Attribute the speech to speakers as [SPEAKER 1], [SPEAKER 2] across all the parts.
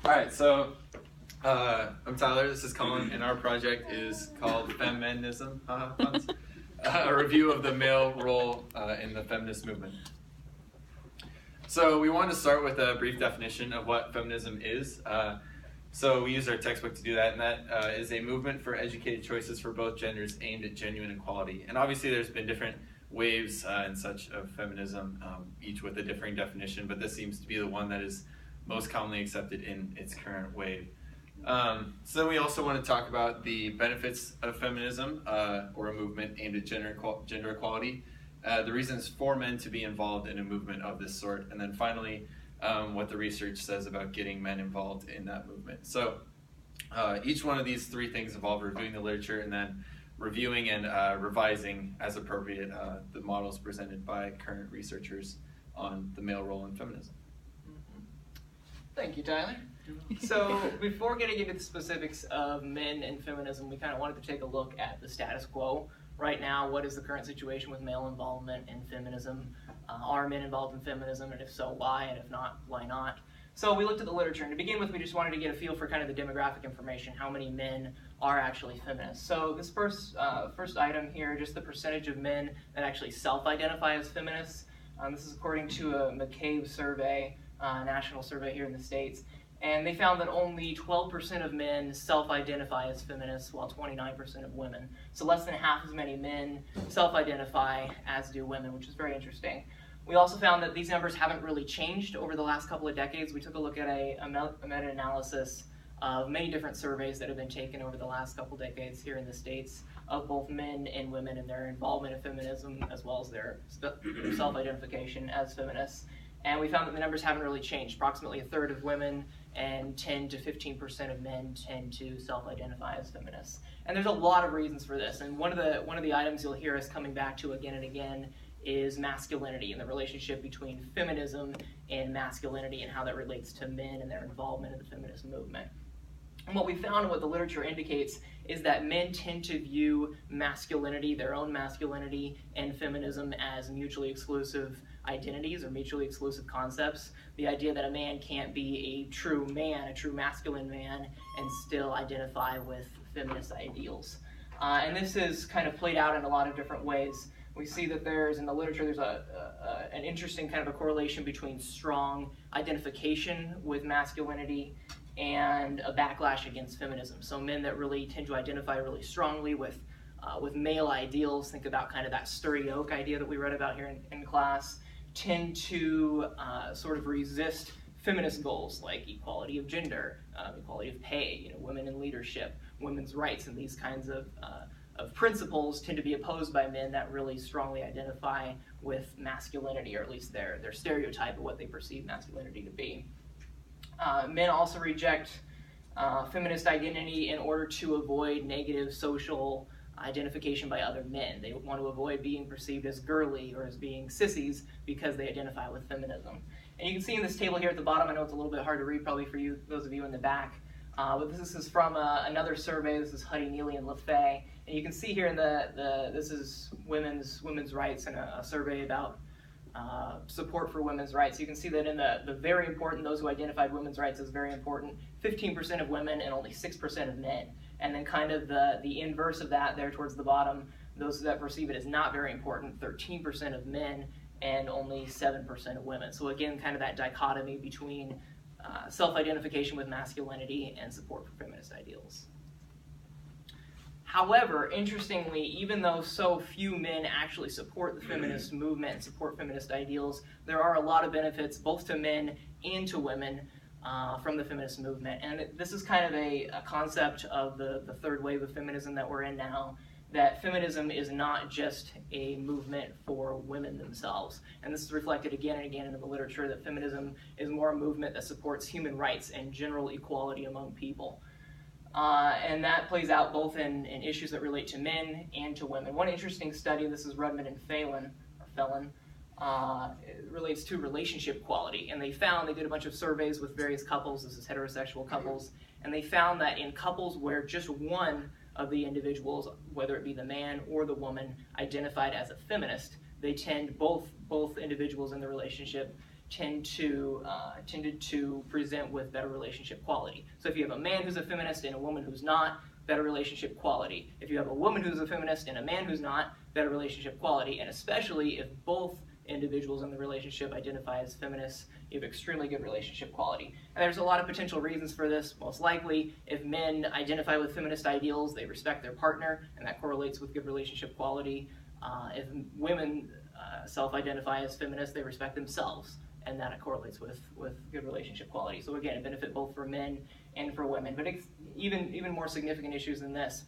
[SPEAKER 1] All right, so I'm Tyler, this is Colin, and our project is called FeMENism, a review of the male role in the feminist movement. So we wanted to start with a brief definition of what feminism is. So we used our textbook to do that, and that is a movement for educated choices for both genders aimed at genuine equality. And obviously there's been different waves and such of feminism, each with a differing definition, but this seems to be the one that is most commonly accepted in its current wave. So then we also want to talk about the benefits of feminism, or a movement aimed at gender equality, the reasons for men to be involved in a movement of this sort, and then finally what the research says about getting men involved in that movement. So each one of these three things involve reviewing the literature and then reviewing and revising as appropriate the models presented by current researchers on the male role in feminism.
[SPEAKER 2] Thank you, Tyler. So before getting into the specifics of men and feminism, we kind of wanted to take a look at the status quo. Right now, what is the current situation with male involvement in feminism? Are men involved in feminism, and if so, why? And if not, why not? So we looked at the literature, and to begin with, we just wanted to get a feel for kind of the demographic information, how many men are actually feminists. So this first item here, just the percentage of men that actually self-identify as feminists. This is according to a McCabe survey, national survey here in the States. And they found that only 12% of men self-identify as feminists, while 29% of women. So less than half as many men self-identify as do women, which is very interesting. We also found that these numbers haven't really changed over the last couple of decades. We took a look at a meta-analysis of many different surveys that have been taken over the last couple decades here in the States of both men and women and their involvement in feminism, as well as their self-identification as feminists. And we found that the numbers haven't really changed. Approximately a third of women and 10 to 15% of men tend to self-identify as feminists. And there's a lot of reasons for this. And one of the items you'll hear us coming back to again and again is masculinity and the relationship between feminism and masculinity and how that relates to men and their involvement in the feminist movement. And what we found and what the literature indicates is that men tend to view masculinity, their own masculinity, and feminism as mutually exclusive identities or mutually exclusive concepts. The idea that a man can't be a true man, a true masculine man, and still identify with feminist ideals. And this is kind of played out in a lot of different ways. We see that in the literature, there's an interesting kind of a correlation between strong identification with masculinity and a backlash against feminism. So men that really tend to identify really strongly with male ideals, think about kind of that sturdy oak idea that we read about here in class, tend to sort of resist feminist goals like equality of gender, equality of pay, women in leadership, women's rights, and these kinds of principles tend to be opposed by men that really strongly identify with masculinity, or at least their stereotype of what they perceive masculinity to be. Men also reject feminist identity in order to avoid negative social identification by other men. They want to avoid being perceived as girly or as being sissies because they identify with feminism. And you can see in this table here at the bottom, I know it's a little bit hard to read probably for you, those of you in the back, but this is from another survey. This is Huddy, Neely, and LaFay. And you can see here in this is women's rights and a survey about support for women's rights. You can see that in the very important, those who identified women's rights as very important, 15% of women and only 6% of men. And then kind of the inverse of that there towards the bottom, those that perceive it as not very important, 13% of men and only 7% of women. So again, kind of that dichotomy between self-identification with masculinity and support for feminist ideals. However, interestingly, even though so few men actually support the feminist movement and support feminist ideals, there are a lot of benefits both to men and to women from the feminist movement. And this is kind of a concept of the third wave of feminism that we're in now, that feminism is not just a movement for women themselves. And this is reflected again and again in the literature, that feminism is more a movement that supports human rights and general equality among people. And that plays out both in issues that relate to men and to women. One interesting study, this is Rudman and Phelan, it relates to relationship quality. And they did a bunch of surveys with various couples, this is heterosexual couples, and they found that in couples where just one of the individuals, whether it be the man or the woman, identified as a feminist, they tend, both individuals in the relationship tended to present with better relationship quality. So if you have a man who's a feminist and a woman who's not, better relationship quality. If you have a woman who's a feminist and a man who's not, better relationship quality. And especially if both individuals in the relationship identify as feminists, you have extremely good relationship quality. And there's a lot of potential reasons for this. Most likely, if men identify with feminist ideals, they respect their partner, and that correlates with good relationship quality. If women self-identify as feminists, they respect themselves, and that correlates with good relationship quality. So again, a benefit both for men and for women. But even more significant issues than this.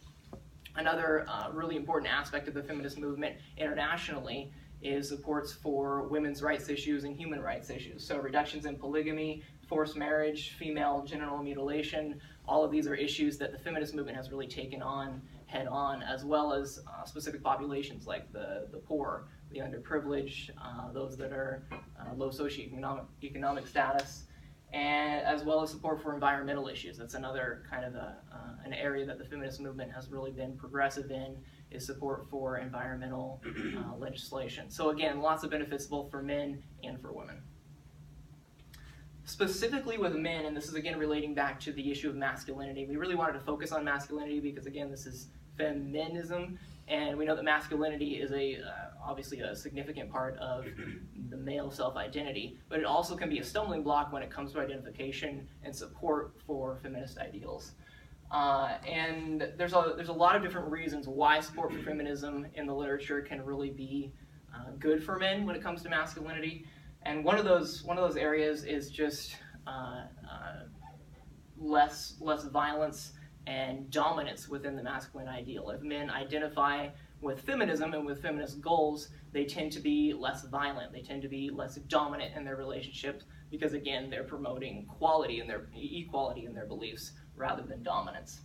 [SPEAKER 2] Another really important aspect of the feminist movement internationally is supports for women's rights issues and human rights issues. So reductions in polygamy, forced marriage, female genital mutilation, all of these are issues that the feminist movement has really taken on head on, as well as specific populations like the poor, the underprivileged, those that are low socioeconomic status, and as well as support for environmental issues. That's another kind of an area that the feminist movement has really been progressive in, is support for environmental legislation. So again, lots of benefits both for men and for women. Specifically with men, and this is again relating back to the issue of masculinity, we really wanted to focus on masculinity because again, this is FeMENism, and we know that masculinity is obviously a significant part of the male self-identity, but it also can be a stumbling block when it comes to identification and support for feminist ideals. And there's a lot of different reasons why support for feminism in the literature can really be good for men when it comes to masculinity. And one of those areas is just less violence and dominance within the masculine ideal. If men identify with feminism and with feminist goals, they tend to be less violent. They tend to be less dominant in their relationships because, again, they're promoting equality in their beliefs rather than dominance.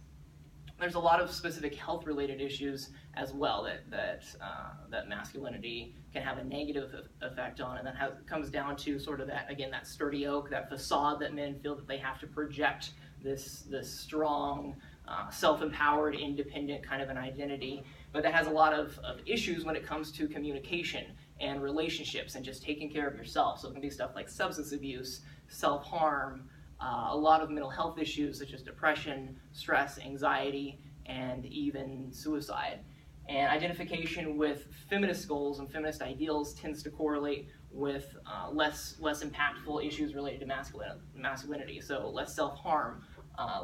[SPEAKER 2] There's a lot of specific health-related issues as well that masculinity can have a negative effect on, and that comes down to sort of that sturdy oak, that facade that men feel that they have to project this strong, self-empowered, independent kind of an identity. But that has a lot of issues when it comes to communication and relationships and just taking care of yourself. So it can be stuff like substance abuse, self-harm, a lot of mental health issues such as depression, stress, anxiety, and even suicide. And identification with feminist goals and feminist ideals tends to correlate with less impactful issues related to masculinity. So less self-harm,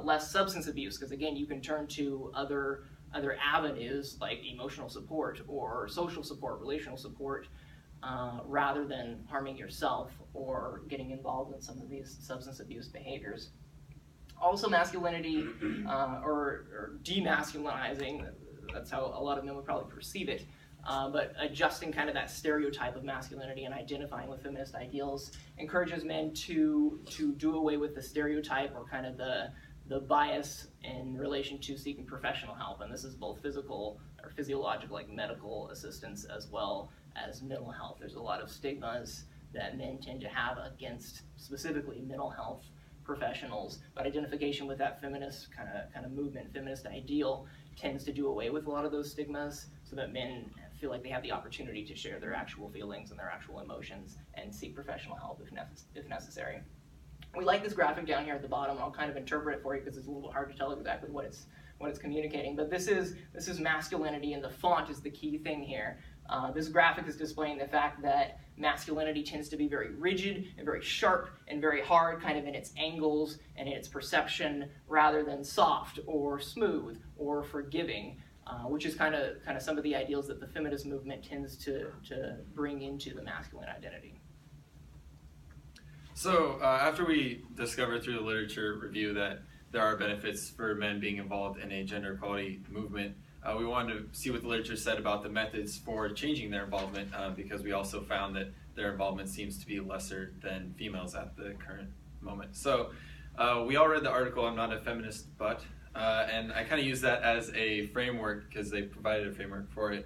[SPEAKER 2] less substance abuse, because again, you can turn to other avenues like emotional support or social support, relational support, rather than harming yourself or getting involved in some of these substance abuse behaviors. Also, masculinity or demasculinizing, that's how a lot of men would probably perceive it, but adjusting kind of that stereotype of masculinity and identifying with feminist ideals encourages men to do away with the stereotype or kind of the bias in relation to seeking professional help. And this is both physical or physiological, like medical assistance, as well as mental health. There's a lot of stigmas that men tend to have against specifically mental health professionals, but identification with that feminist kind of movement, feminist ideal, tends to do away with a lot of those stigmas so that men feel like they have the opportunity to share their actual feelings and their actual emotions and seek professional help if necessary. We like this graphic down here at the bottom, and I'll kind of interpret it for you because it's a little hard to tell exactly what it's communicating. But this is masculinity, and the font is the key thing here. This graphic is displaying the fact that masculinity tends to be very rigid and very sharp and very hard kind of in its angles and in its perception, rather than soft or smooth or forgiving, which is kind of some of the ideals that the feminist movement tends to bring into the masculine identity.
[SPEAKER 1] So after we discovered through the literature review that there are benefits for men being involved in a gender equality movement, we wanted to see what the literature said about the methods for changing their involvement, because we also found that their involvement seems to be lesser than females at the current moment. So we all read the article, I'm Not a Feminist But, and I kind of use that as a framework because they provided a framework for it.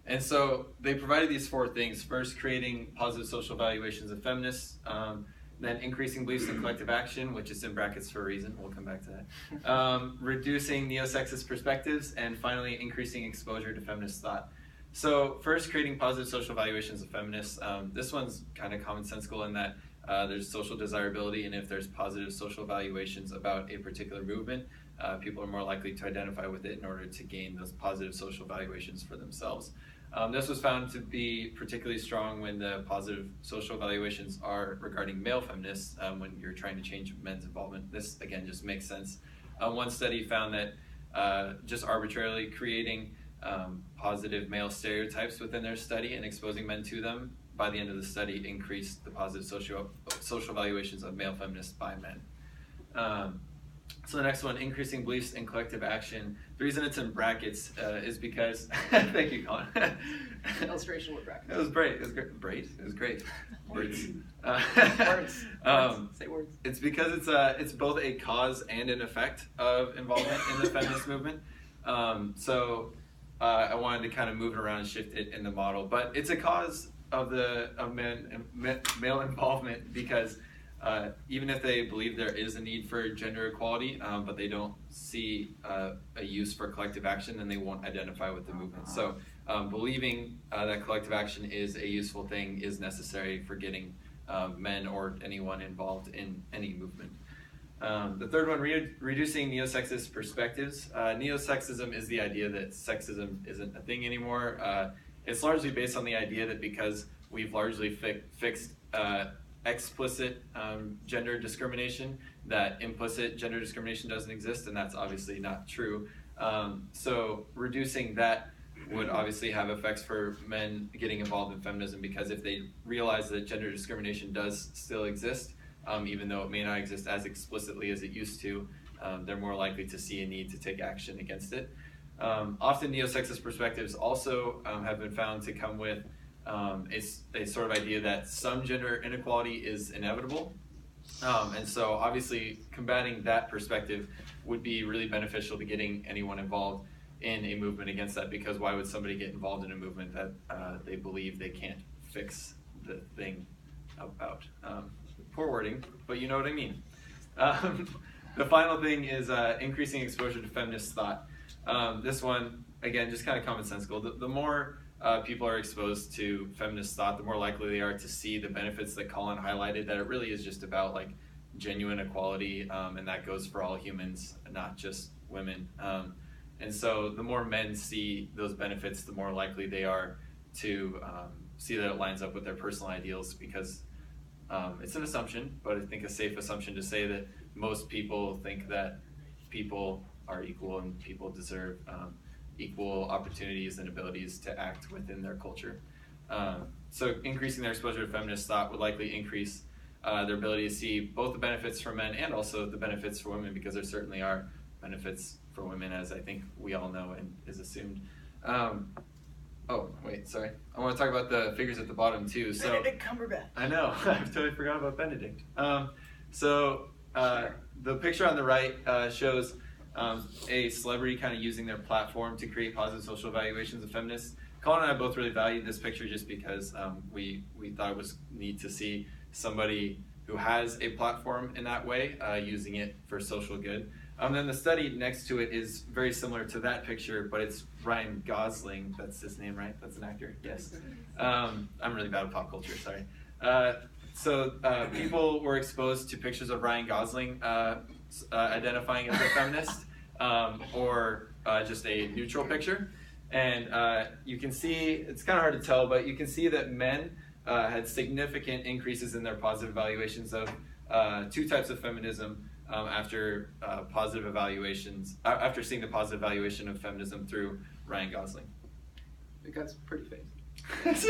[SPEAKER 1] And so they provided these four things. First, creating positive social evaluations of feminists. Then increasing beliefs in collective action, which is in brackets for a reason. We'll come back to that. Reducing neo-sexist perspectives. And finally, increasing exposure to feminist thought. So first, creating positive social evaluations of feminists. This one's kind of commonsensical in that there's social desirability, and if there's positive social evaluations about a particular movement, people are more likely to identify with it in order to gain those positive social evaluations for themselves. This was found to be particularly strong when the positive social evaluations are regarding male feminists when you're trying to change men's involvement. This, again, just makes sense. One study found that just arbitrarily creating positive male stereotypes within their study and exposing men to them, by the end of the study, increased the positive social evaluations of male feminists by men. So the next one, increasing beliefs in collective action. The reason it's in brackets is because, thank you, Colin.
[SPEAKER 2] Illustration with brackets.
[SPEAKER 1] It was great. It was great. It was great. Words.
[SPEAKER 2] Words. Say words.
[SPEAKER 1] It's because it's both a cause and an effect of involvement in the feminist movement. So I wanted to kind of move it around and shift it in the model, but it's a cause of male involvement because even if they believe there is a need for gender equality, but they don't see a use for collective action, then they won't identify with the movement. So believing that collective action is a useful thing is necessary for getting men or anyone involved in any movement. The third one, reducing neo-sexist perspectives. Neo-sexism is the idea that sexism isn't a thing anymore. It's largely based on the idea that because we've largely fixed explicit gender discrimination, that implicit gender discrimination doesn't exist, and that's obviously not true. So reducing that would obviously have effects for men getting involved in feminism, because if they realize that gender discrimination does still exist, even though it may not exist as explicitly as it used to, they're more likely to see a need to take action against it. Often neo-sexist perspectives also have been found to come with a sort of idea that some gender inequality is inevitable. And so obviously combating that perspective would be really beneficial to getting anyone involved in a movement against that, because why would somebody get involved in a movement that they believe they can't fix the thing about? Poor wording, but you know what I mean. The final thing is increasing exposure to feminist thought. This one, again, just kind of commonsensical. The more people are exposed to feminist thought, the more likely they are to see the benefits that Colin highlighted, that it really is just about like genuine equality, and that goes for all humans, not just women. And so the more men see those benefits, the more likely they are to see that it lines up with their personal ideals, because it's an assumption, but I think a safe assumption to say that most people think that people are equal and people deserve equal opportunities and abilities to act within their culture. So increasing their exposure to feminist thought would likely increase their ability to see both the benefits for men and also the benefits for women, because there certainly are benefits for women, as I think we all know and is assumed. Oh, wait, sorry. I want to talk about the figures at the bottom too. So,
[SPEAKER 2] Benedict Cumberbatch.
[SPEAKER 1] I know, I totally forgot about Benedict. The picture on the right shows a celebrity kind of using their platform to create positive social evaluations of feminists. Colin and I both really valued this picture just because we thought it was neat to see somebody who has a platform in that way using it for social good. Then the study next to it is very similar to that picture, but it's Ryan Gosling. That's his name, right? That's an actor? Yes. I'm really bad at pop culture, sorry. People were exposed to pictures of Ryan Gosling identifying as a feminist, or just a neutral picture. And you can see, it's kind of hard to tell, but you can see that men had significant increases in their positive evaluations of two types of feminism after positive evaluations, after seeing the positive evaluation of feminism through Ryan Gosling.
[SPEAKER 2] Because pretty face.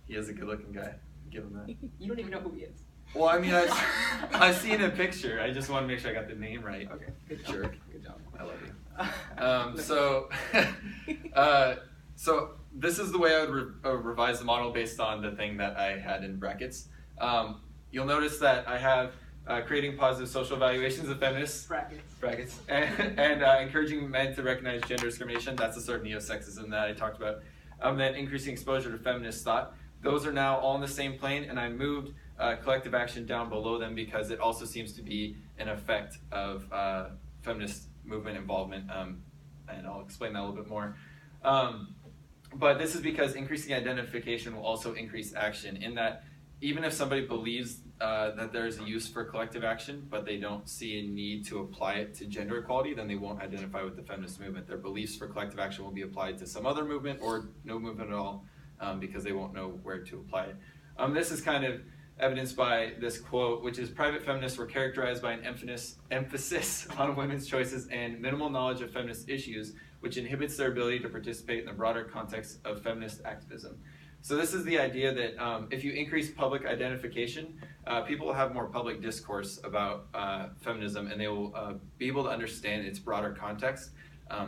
[SPEAKER 1] He is a good-looking guy. Give him that.
[SPEAKER 2] You don't even know who he is.
[SPEAKER 1] Well, I mean, I've seen a picture. I just want to make sure I got the name right.
[SPEAKER 2] Okay, good job.
[SPEAKER 1] Jerk.
[SPEAKER 2] Good job.
[SPEAKER 1] I love you. So this is the way I would revise the model based on the thing that I had in brackets. You'll notice that I have creating positive social evaluations of feminists. Brackets. And encouraging men to recognize gender discrimination. That's the sort of neo-sexism that I talked about. Then increasing exposure to feminist thought. Those are now all in the same plane, and I moved collective action down below them because it also seems to be an effect of feminist movement involvement, and I'll explain that a little bit more. But this is because increasing identification will also increase action, in that even if somebody believes that there's a use for collective action, but they don't see a need to apply it to gender equality, then they won't identify with the feminist movement. Their beliefs for collective action will be applied to some other movement or no movement at all, because they won't know where to apply it. This is kind of evidenced by this quote, which is, "Private feminists were characterized by an emphasis on women's choices and minimal knowledge of feminist issues, which inhibits their ability to participate in the broader context of feminist activism." So this is the idea that if you increase public identification, people will have more public discourse about feminism, and they will be able to understand its broader context.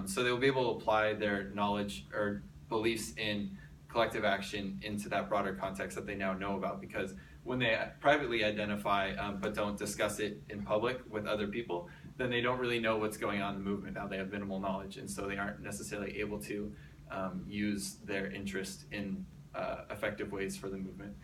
[SPEAKER 1] So they will be able to apply their knowledge or beliefs in collective action into that broader context that they now know about, because when they privately identify but don't discuss it in public with other people, then they don't really know what's going on in the movement. Now they have minimal knowledge, and so they aren't necessarily able to use their interest in effective ways for the movement.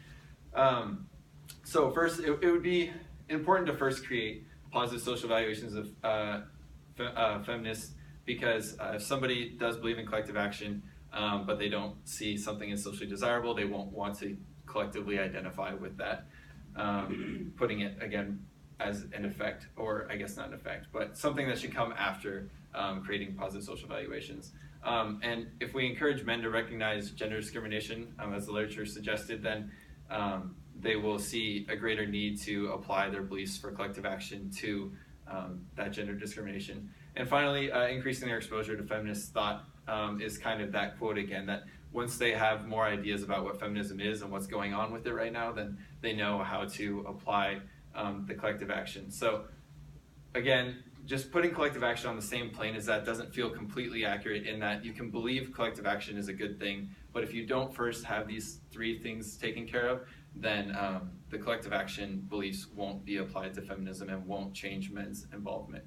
[SPEAKER 1] So first, it would be important to first create positive social evaluations of feminists, because if somebody does believe in collective action, but they don't see something as socially desirable, they won't want to collectively identify with that, putting it, again, as an effect, or I guess not an effect, but something that should come after creating positive social evaluations. And if we encourage men to recognize gender discrimination, as the literature suggested, then they will see a greater need to apply their beliefs for collective action to that gender discrimination. And finally, increasing their exposure to feminist thought is kind of that quote again, that once they have more ideas about what feminism is and what's going on with it right now, then they know how to apply the collective action. So again, just putting collective action on the same plane as that doesn't feel completely accurate, in that you can believe collective action is a good thing, but if you don't first have these three things taken care of, then the collective action beliefs won't be applied to feminism and won't change men's involvement.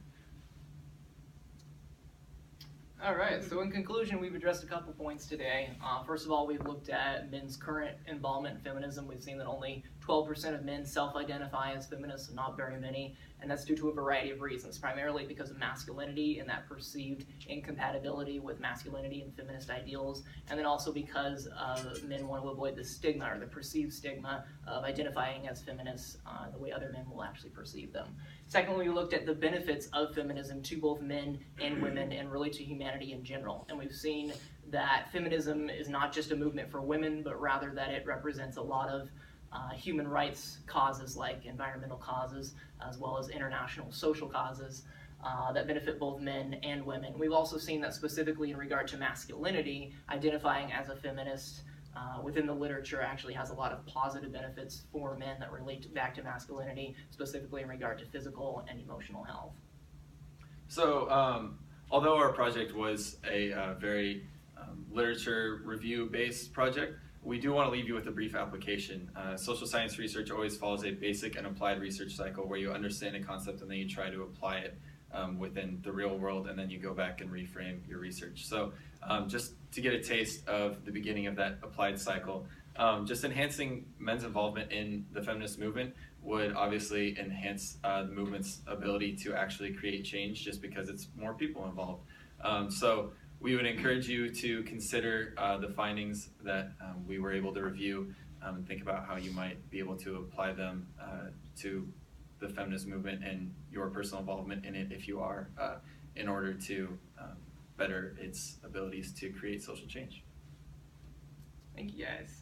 [SPEAKER 2] All right, so in conclusion, we've addressed a couple points today. First of all, we've looked at men's current involvement in feminism. We've seen that only 12% of men self-identify as feminists, so not very many, and that's due to a variety of reasons, primarily because of masculinity and that perceived incompatibility with masculinity and feminist ideals, and then also because men want to avoid the stigma, or the perceived stigma, of identifying as feminists the way other men will actually perceive them. Secondly, we looked at the benefits of feminism to both men and women, and really to humanity in general. And we've seen that feminism is not just a movement for women, but rather that it represents a lot of human rights causes, like environmental causes, as well as international social causes that benefit both men and women. We've also seen that specifically in regard to masculinity, identifying as a feminist within the literature actually has a lot of positive benefits for men that relate back to masculinity, specifically in regard to physical and emotional health.
[SPEAKER 1] So although our project was a very literature review-based project, we do want to leave you with a brief application. Social science research always follows a basic and applied research cycle where you understand a concept and then you try to apply it within the real world, and then you go back and reframe your research. So just to get a taste of the beginning of that applied cycle, just enhancing men's involvement in the feminist movement would obviously enhance the movement's ability to actually create change, just because it's more people involved. So we would encourage you to consider the findings that we were able to review, and think about how you might be able to apply them to the feminist movement and your personal involvement in it, if you are, in order to better its abilities to create social change.
[SPEAKER 2] Thank you, guys.